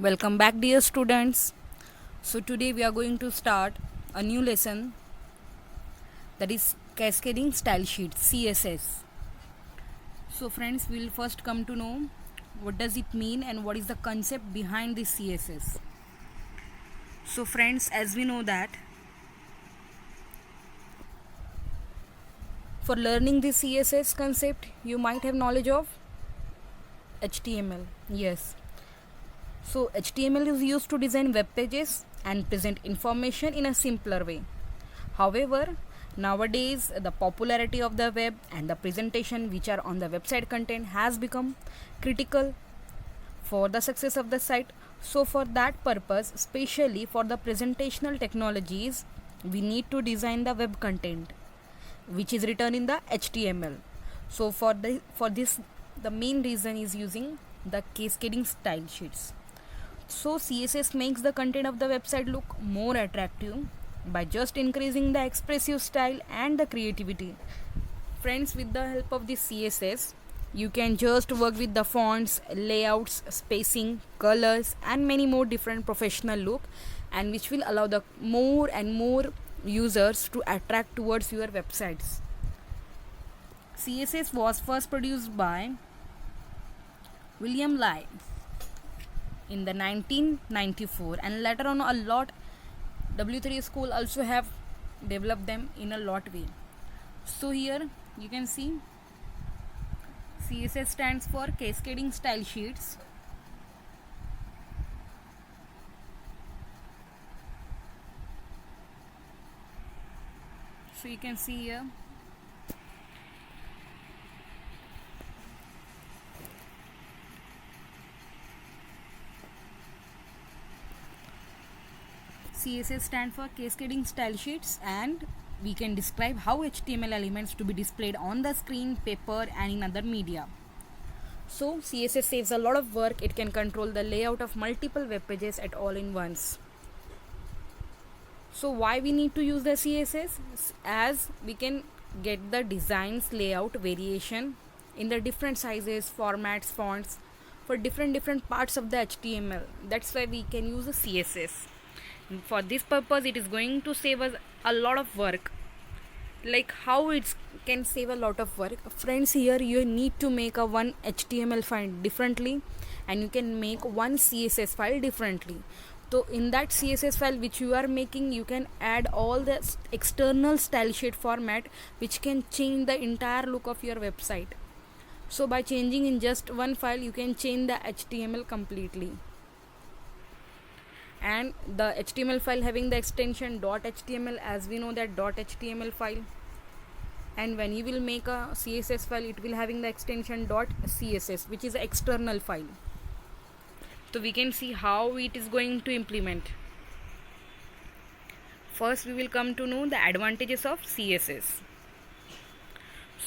Welcome back, dear students. So, today we are going to start a new lesson, that is Cascading Style Sheet CSS. So, friends, we will first come to know what does it mean and what is the concept behind this CSS. So, friends, as we know that for learning this CSS concept, you might have knowledge of HTML. Yes. So, HTML is used to design web pages and present information in a simpler way. However, nowadays the popularity of the web and the presentation which are on the website content has become critical for the success of the site. So for that purpose, especially for the presentational technologies, we need to design the web content which is written in the HTML. So for this the main reason is using the cascading style sheets. So CSS makes the content of the website look more attractive by just increasing the expressive style and the creativity. Friends, with the help of this CSS, you can just work with the fonts, layouts, spacing, colors and many more different professional look, and which will allow the more and more users to attract towards your websites. CSS was first produced by William Lai in the 1994, and later on a lot W3 school also have developed them in a lot way. So here you can see CSS stands for Cascading Style Sheets. So you can see here CSS stands for Cascading Style Sheets, and we can describe how HTML elements to be displayed on the screen, paper and in other media. So CSS saves a lot of work. It can control the layout of multiple web pages at all in once. So why we need to use the CSS? As we can get the designs layout variation in the different sizes, formats, fonts for different parts of the HTML. That's why we can use the CSS. For this purpose, it is going to save us a lot of work. Like how it can save a lot of work, friends, here you need to make a one HTML file differently and you can make one CSS file differently. So in that CSS file which you are making, you can add all the external style sheet format which can change the entire look of your website. So by changing in just one file, you can change the HTML completely. And the HTML file having the extension .html, as we know that .html file, and when you will make a CSS file, it will having the extension .css, which is an external file. So we can see how it is going to implement. First we will come to know the advantages of CSS.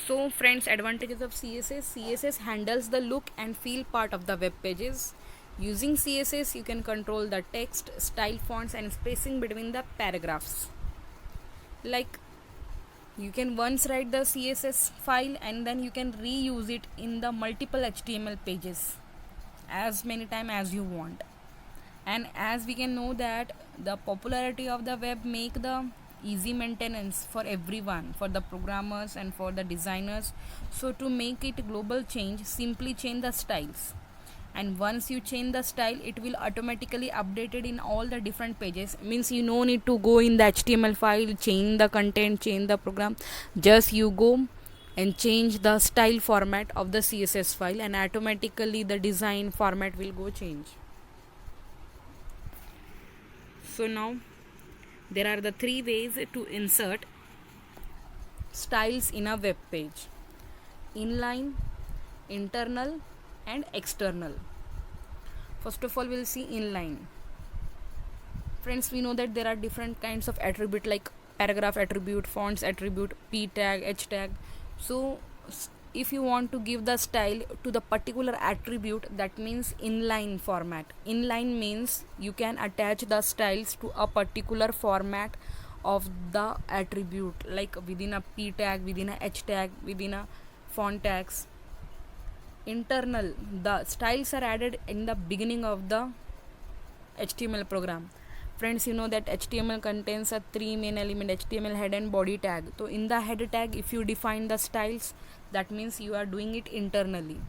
So friends, advantages of CSS handles the look and feel part of the web pages. Using CSS, you can control the text, style, fonts and spacing between the paragraphs. Like you can once write the CSS file and then you can reuse it in the multiple HTML pages as many times as you want. And as we can know that the popularity of the web make the easy maintenance for everyone, for the programmers and for the designers. So to make it global change, simply change the styles, and once you change the style, it will automatically update it in all the different pages. Means you no need to go in the HTML file, change the content, change the program. Just you go and change the style format of the CSS file and automatically the design format will go change. So now there are the three ways to insert styles in a web page: inline, internal and external. First of all, we'll see inline. Friends, we know that there are different kinds of attribute like paragraph attribute, fonts attribute, p tag, h tag. So if you want to give the style to the particular attribute, that means inline format. Inline means you can attach the styles to a particular format of the attribute, like within a p tag, within a h tag, within a font tags. Internal, the styles are added in the beginning of the HTML program. Friends, you know that HTML contains a three main element: HTML head and body tag. So in the head tag, if you define the styles, that means you are doing it internally.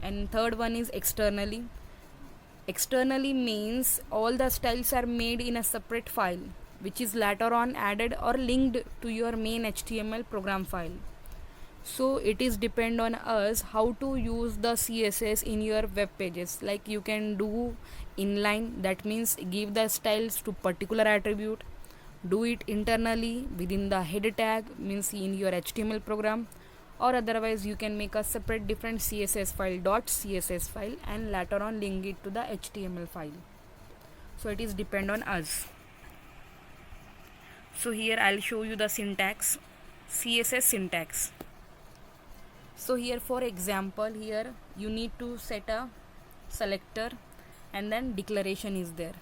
And third one is externally. Externally means all the styles are made in a separate file, which is later on added or linked to your main HTML program file. So it is depend on us how to use the CSS in your web pages. Like you can do inline, that means give the styles to particular attribute. Do it internally within the head tag, means in your HTML program, or otherwise you can make a separate different CSS file, .css file, and later on link it to the HTML file. So it is depend on us. So here I'll show you the syntax, CSS syntax. So here for example, here you need to set a selector and then declaration is there.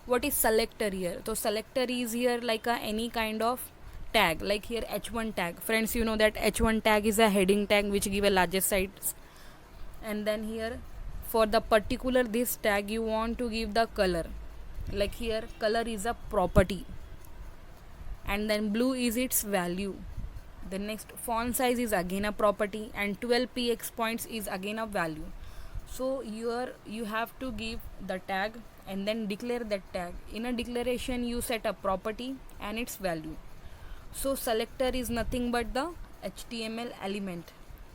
What is selector here? So selector is here like any kind of tag, like here h1 tag. Friends, you know that h1 tag is a heading tag which give a largest size. And then here for the particular this tag you want to give the color, like here color is a property, and then blue is its value. The next font size is again a property, and 12 px points is again a value. So you have to give the tag and then declare that tag. In a declaration you set a property and its value. So selector is nothing but the HTML element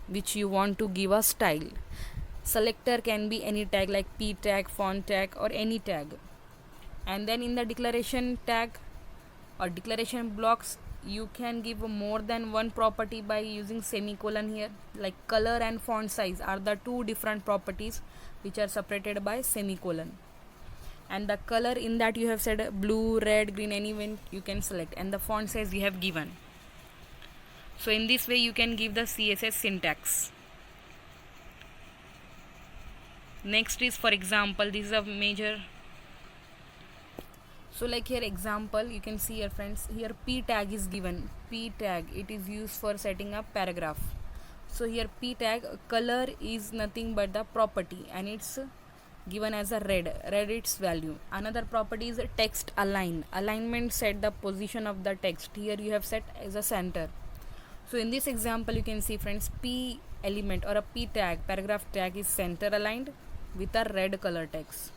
which you want to give a style. Selector can be any tag like p tag, font tag, or any tag. And then in the declaration tag or declaration blocks, you can give more than one property by using semicolon here. Like color and font size are the two different properties which are separated by semicolon. And the color, in that you have said blue, red, green, anyone you can select, and the font size you have given. So in this way you can give the CSS syntax. Next is, for example, this is a major. So like here example, you can see here friends, here p tag is given. P tag, it is used for setting up paragraph. So here p tag, color is nothing but the property and it's given as a red its value. Another property is text align. Alignment set the position of the text. Here you have set as a center. So in this example you can see friends, p element or a p tag, paragraph tag, is center aligned with a red color text.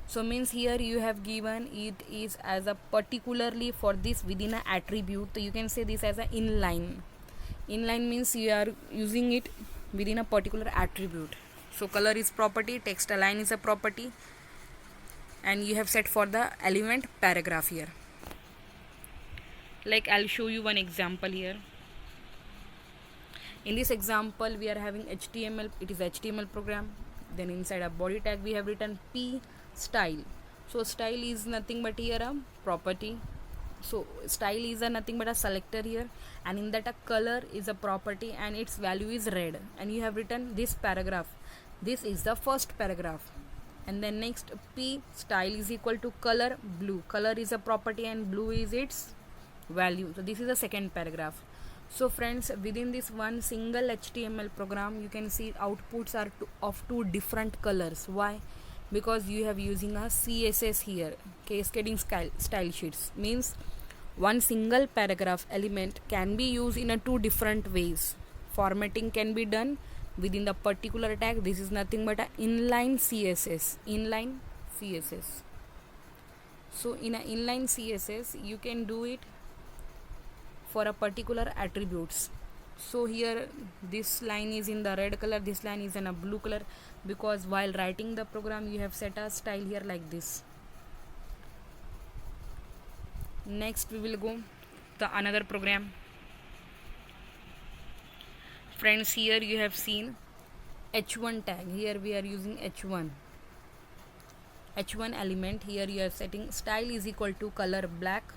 So means here you have given it is as a particularly for this within an attribute. So you can say this as a inline. Inline means you are using it within a particular attribute. So color is property, text align is a property, and you have set for the element paragraph here. Like I'll show you one example here. In this example we are having HTML, it is HTML program. Then inside a body tag we have written p style. So style is nothing but here a property. So style is a nothing but a selector here, and in that a color is a property and its value is red, and you have written this paragraph. This is the first paragraph. And then next, p style is equal to color blue. Color is a property and blue is its value. So this is the second paragraph. So friends, within this one single HTML program you can see outputs are of two different colors. Why? Because you have using a CSS here, cascading style sheets. Means one single paragraph element can be used in a two different ways. Formatting can be done within the particular tag. This is nothing but a inline CSS. Inline CSS. So in a inline CSS you can do it for a particular attributes. So here this line is in the red color, this line is in a blue color, because while writing the program you have set a style here like this. Next we will go to another program. Friends, here you have seen h1 tag. Here we are using h1 element. Here you are setting style is equal to color black,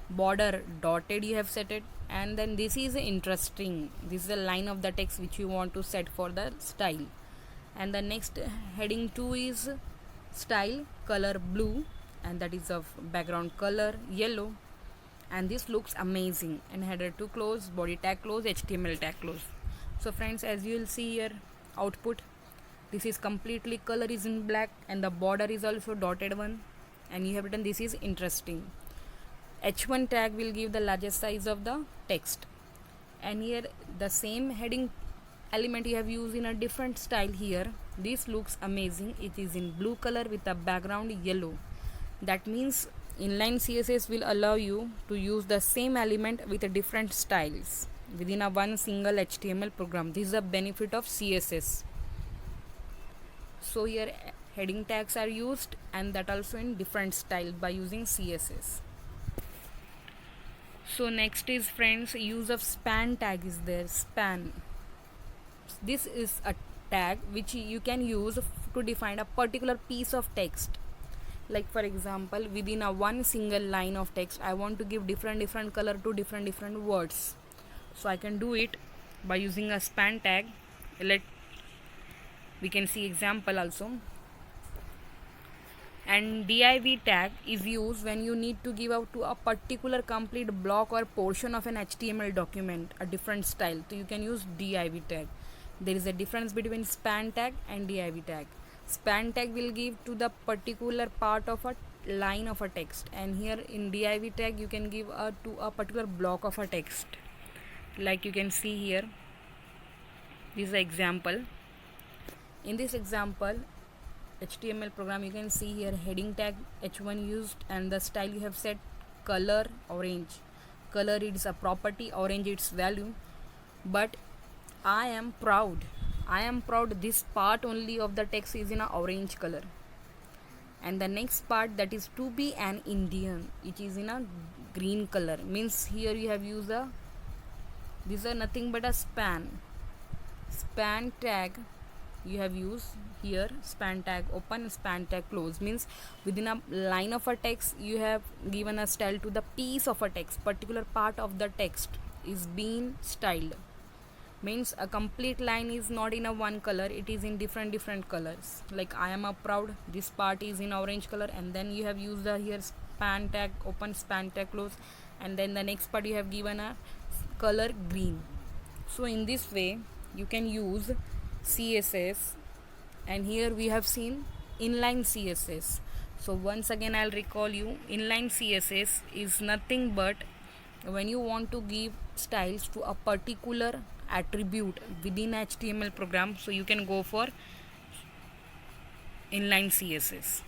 border dotted you have set it, and then this is interesting. This is the line of the text which you want to set for the style. And the next heading 2 is style color blue, and that is of background color yellow, and this looks amazing. And header 2 close, body tag close, HTML tag close. So friends, as you will see here output, This is completely color is in black and the border is also dotted one, and you have written this is interesting. H1 tag will give the largest size of the text, and here the same heading element you have used in a different style here. This looks amazing. It is in blue color with a background yellow. That means inline CSS will allow you to use the same element with different styles within a one single HTML program. This is the benefit of CSS. So here heading tags are used, and that also in different style by using CSS. So next is, friends, use of span tag is there. Span, this is a tag which you can use to define a particular piece of text. Like for example, within a one single line of text I want to give different color to different words. So I can do it by using a span tag. We can see example also. And div tag is used when you need to give out to a particular complete block or portion of an HTML document a different style. So you can use div tag. There is a difference between span tag and div tag. Span tag will give to the particular part of a line of a text, and here in div tag you can give to a particular block of a text. Like you can see here, this is an example. In this example HTML program, you can see here heading tag h1 used, and the style you have set color orange. Color is a property, orange its value. But I am proud this part only of the text is in a orange color, and the next part, that is to be an Indian, it is in a green color. Means here you have used these are nothing but a span tag you have used here. Span tag open, span tag close, means within a line of a text you have given a style to the piece of a text. Particular part of the text is being styled. Means a complete line is not in a one color, it is in different colors. Like I am a proud, this part is in orange color, and then you have used the here span tag open, span tag close, and then the next part you have given a color green. So in this way you can use CSS, and here we have seen inline CSS. So once again I'll recall you, inline CSS is nothing but when you want to give styles to a particular attribute within HTML program, so you can go for inline CSS.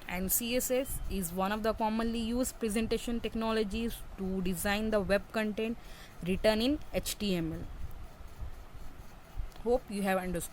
And CSS is one of the commonly used presentation technologies to design the web content written in HTML. Hope you have understood.